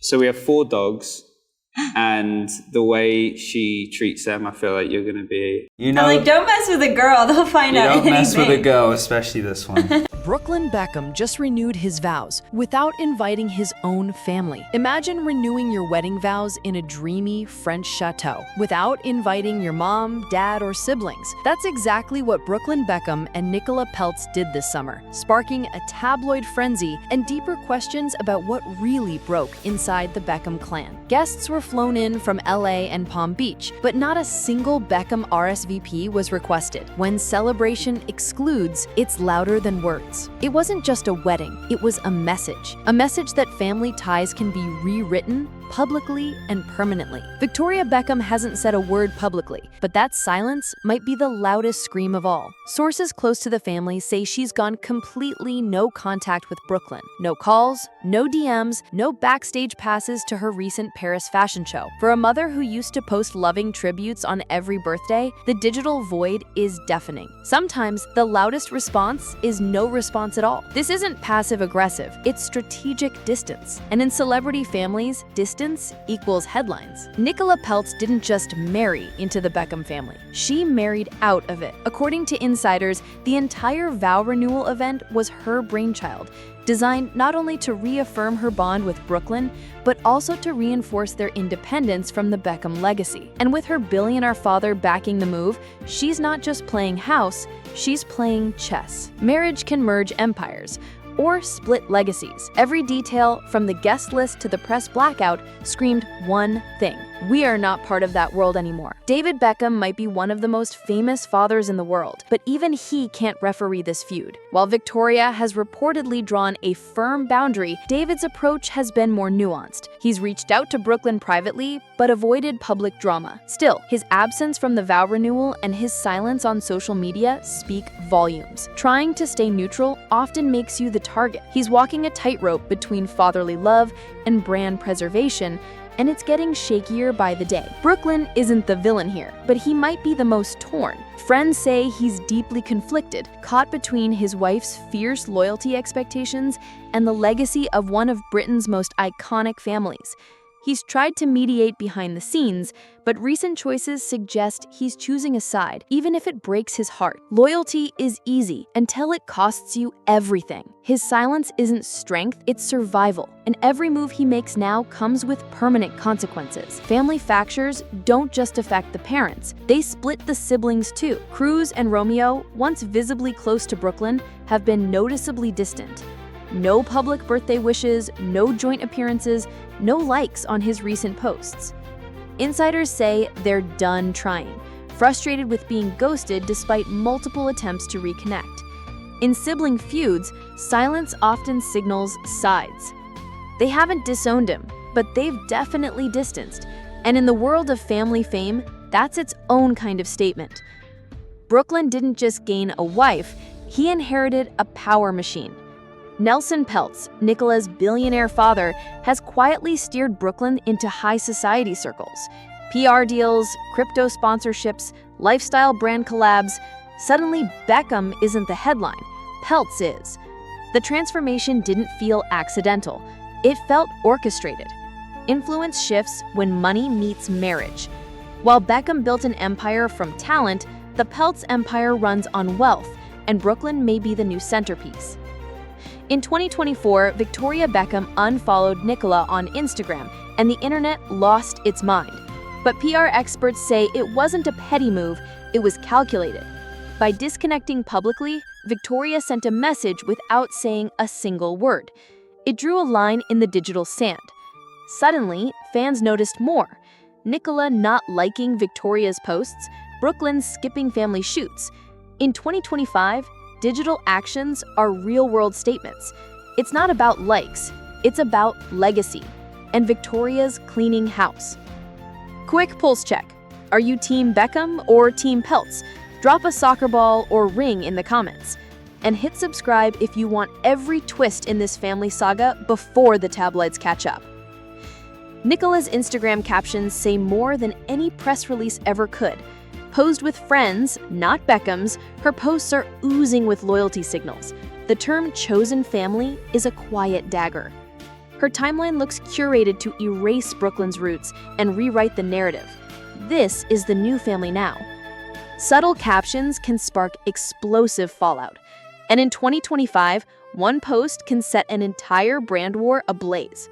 So we have 4 dogs, and the way she treats them, I feel like you're going to be... I'm like, don't mess with a girl. They'll find out anything. Don't mess with a girl, especially this one. Brooklyn Beckham just renewed his vows without inviting his own family. Imagine renewing your wedding vows in a dreamy French chateau without inviting your mom, dad, or siblings. That's exactly what Brooklyn Beckham and Nicola Peltz did this summer, sparking a tabloid frenzy and deeper questions about what really broke inside the Beckham clan. Guests were flown in from LA and Palm Beach, but not a single Beckham RSVP was requested. When celebration excludes, it's louder than words. It wasn't just a wedding, it was a message that family ties can be rewritten publicly and permanently. Victoria Beckham hasn't said a word publicly, but that silence might be the loudest scream of all. Sources close to the family say she's gone completely no contact with Brooklyn. No calls, no DMs, no backstage passes to her recent Paris fashion show. For a mother who used to post loving tributes on every birthday, the digital void is deafening. Sometimes the loudest response is no response at all. This isn't passive-aggressive, it's strategic distance. And in celebrity families, distance equals headlines. Nicola Peltz didn't just marry into the Beckham family. She married out of it. According to insiders, the entire vow renewal event was her brainchild, designed not only to reaffirm her bond with Brooklyn, but also to reinforce their independence from the Beckham legacy. And with her billionaire father backing the move, she's not just playing house, she's playing chess. Marriage can merge empires, or split legacies. Every detail, from the guest list to the press blackout, screamed one thing: we are not part of that world anymore. David Beckham might be one of the most famous fathers in the world, but even he can't referee this feud. While Victoria has reportedly drawn a firm boundary, David's approach has been more nuanced. He's reached out to Brooklyn privately, but avoided public drama. Still, his absence from the vow renewal and his silence on social media speak volumes. Trying to stay neutral often makes you the target. He's walking a tightrope between fatherly love and brand preservation, and it's getting shakier by the day. Brooklyn isn't the villain here, but he might be the most torn. Friends say he's deeply conflicted, caught between his wife's fierce loyalty expectations and the legacy of one of Britain's most iconic families. He's tried to mediate behind the scenes, but recent choices suggest he's choosing a side, even if it breaks his heart. Loyalty is easy until it costs you everything. His silence isn't strength, it's survival. And every move he makes now comes with permanent consequences. Family fractures don't just affect the parents, they split the siblings too. Cruz and Romeo, once visibly close to Brooklyn, have been noticeably distant. No public birthday wishes, no joint appearances, no likes on his recent posts. Insiders say they're done trying, frustrated with being ghosted despite multiple attempts to reconnect. In sibling feuds, silence often signals sides. They haven't disowned him, but they've definitely distanced. And in the world of family fame, that's its own kind of statement. Brooklyn didn't just gain a wife, he inherited a power machine. Nelson Peltz, Nicola's billionaire father, has quietly steered Brooklyn into high society circles. PR deals, crypto sponsorships, lifestyle brand collabs. Suddenly, Beckham isn't the headline, Peltz is. The transformation didn't feel accidental. It felt orchestrated. Influence shifts when money meets marriage. While Beckham built an empire from talent, the Peltz empire runs on wealth, and Brooklyn may be the new centerpiece. In 2024, Victoria Beckham unfollowed Nicola on Instagram, and the internet lost its mind. But PR experts say it wasn't a petty move, it was calculated. By disconnecting publicly, Victoria sent a message without saying a single word. It drew a line in the digital sand. Suddenly, fans noticed more. Nicola not liking Victoria's posts, Brooklyn skipping family shoots. In 2025, digital actions are real-world statements. It's not about likes, it's about legacy. And Victoria's cleaning house. Quick pulse check. Are you Team Beckham or Team Peltz? Drop a soccer ball or ring in the comments. And hit subscribe if you want every twist in this family saga before the tabloids catch up. Nicola's Instagram captions say more than any press release ever could. Posed with friends, not Beckham's, her posts are oozing with loyalty signals. The term chosen family is a quiet dagger. Her timeline looks curated to erase Brooklyn's roots and rewrite the narrative. This is the new family now. Subtle captions can spark explosive fallout. And in 2025, one post can set an entire brand war ablaze.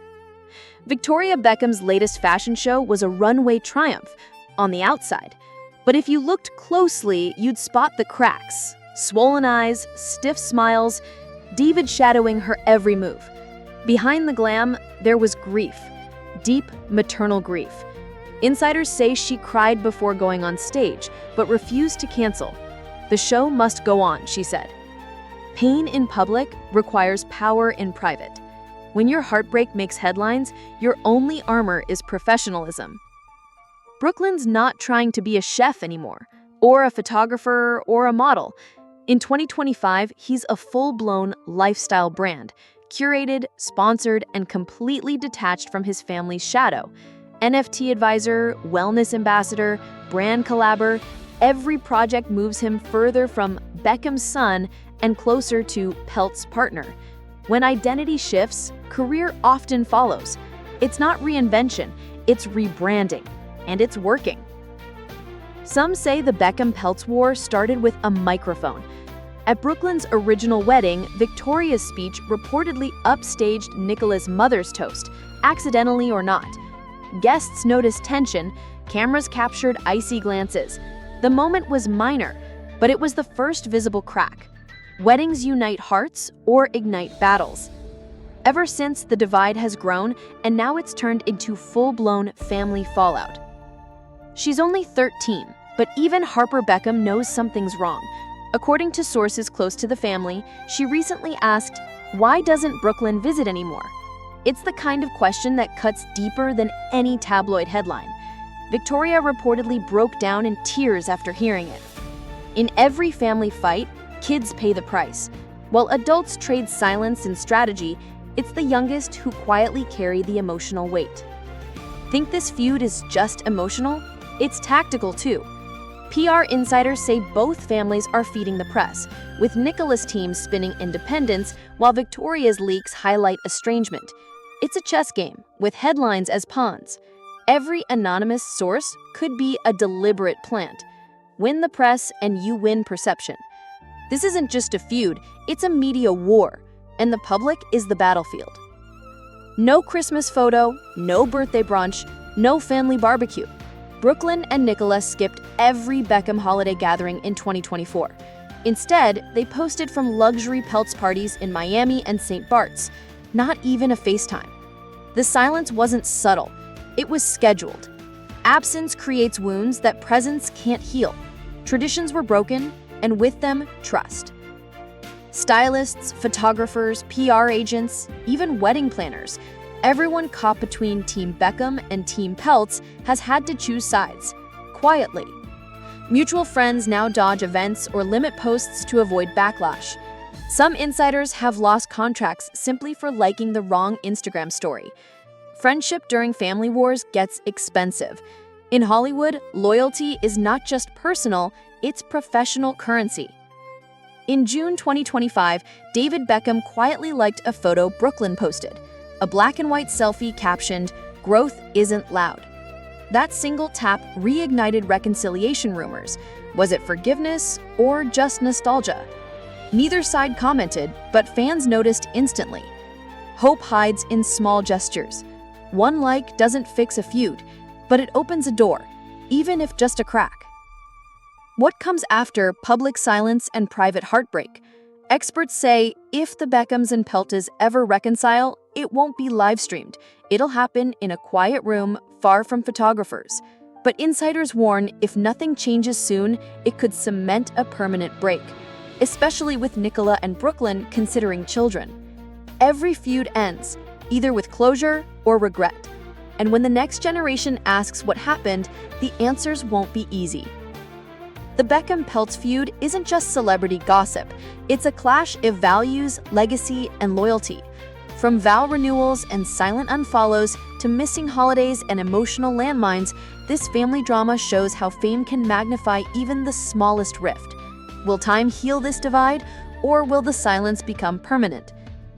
Victoria Beckham's latest fashion show was a runway triumph on the outside. But if you looked closely, you'd spot the cracks. Swollen eyes, stiff smiles, diva shadowing her every move. Behind the glam, there was grief. Deep maternal grief. Insiders say she cried before going on stage, but refused to cancel. The show must go on, she said. Pain in public requires power in private. When your heartbreak makes headlines, your only armor is professionalism. Brooklyn's not trying to be a chef anymore, or a photographer, or a model. In 2025, he's a full-blown lifestyle brand, curated, sponsored, and completely detached from his family's shadow. NFT advisor, wellness ambassador, brand collabor, every project moves him further from Beckham's son and closer to Peltz' partner. When identity shifts, career often follows. It's not reinvention, it's rebranding, and it's working. Some say the Beckham-Peltz war started with a microphone. At Brooklyn's original wedding, Victoria's speech reportedly upstaged Nicola's mother's toast, accidentally or not. Guests noticed tension, cameras captured icy glances. The moment was minor, but it was the first visible crack. Weddings unite hearts or ignite battles. Ever since, the divide has grown, and now it's turned into full-blown family fallout. She's only 13, but even Harper Beckham knows something's wrong. According to sources close to the family, she recently asked, "Why doesn't Brooklyn visit anymore?" It's the kind of question that cuts deeper than any tabloid headline. Victoria reportedly broke down in tears after hearing it. In every family fight, kids pay the price. While adults trade silence and strategy, it's the youngest who quietly carry the emotional weight. Think this feud is just emotional? It's tactical too. PR insiders say both families are feeding the press, with Nicola's team spinning independence while Victoria's leaks highlight estrangement. It's a chess game, with headlines as pawns. Every anonymous source could be a deliberate plant. Win the press and you win perception. This isn't just a feud, it's a media war, and the public is the battlefield. No Christmas photo, no birthday brunch, no family barbecue. Brooklyn and Nicola skipped every Beckham holiday gathering in 2024. Instead, they posted from luxury Peltz parties in Miami and St. Bart's, not even a FaceTime. The silence wasn't subtle, it was scheduled. Absence creates wounds that presence can't heal. Traditions were broken, and with them, trust. Stylists, photographers, PR agents, even wedding planners, everyone caught between Team Beckham and Team Peltz has had to choose sides, quietly. Mutual friends now dodge events or limit posts to avoid backlash. Some insiders have lost contracts simply for liking the wrong Instagram story. Friendship during family wars gets expensive. In Hollywood, loyalty is not just personal, it's professional currency. In June 2025, David Beckham quietly liked a photo Brooklyn posted, a black and white selfie captioned, "Growth isn't loud." That single tap reignited reconciliation rumors. Was it forgiveness or just nostalgia? Neither side commented, but fans noticed instantly. Hope hides in small gestures. One like doesn't fix a feud, but it opens a door, even if just a crack. What comes after public silence and private heartbreak? Experts say if the Beckhams and Peltzes ever reconcile, it won't be live-streamed. It'll happen in a quiet room, far from photographers. But insiders warn if nothing changes soon, it could cement a permanent break, especially with Nicola and Brooklyn considering children. Every feud ends, either with closure or regret. And when the next generation asks what happened, the answers won't be easy. The Beckham-Peltz feud isn't just celebrity gossip. It's a clash of values, legacy, and loyalty. From vow renewals and silent unfollows to missing holidays and emotional landmines, this family drama shows how fame can magnify even the smallest rift. Will time heal this divide, or will the silence become permanent?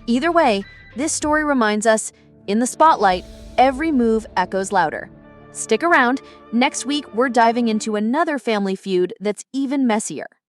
Either way, this story reminds us In the spotlight, every move echoes louder. Stick around. Next week, we're diving into another family feud that's even messier.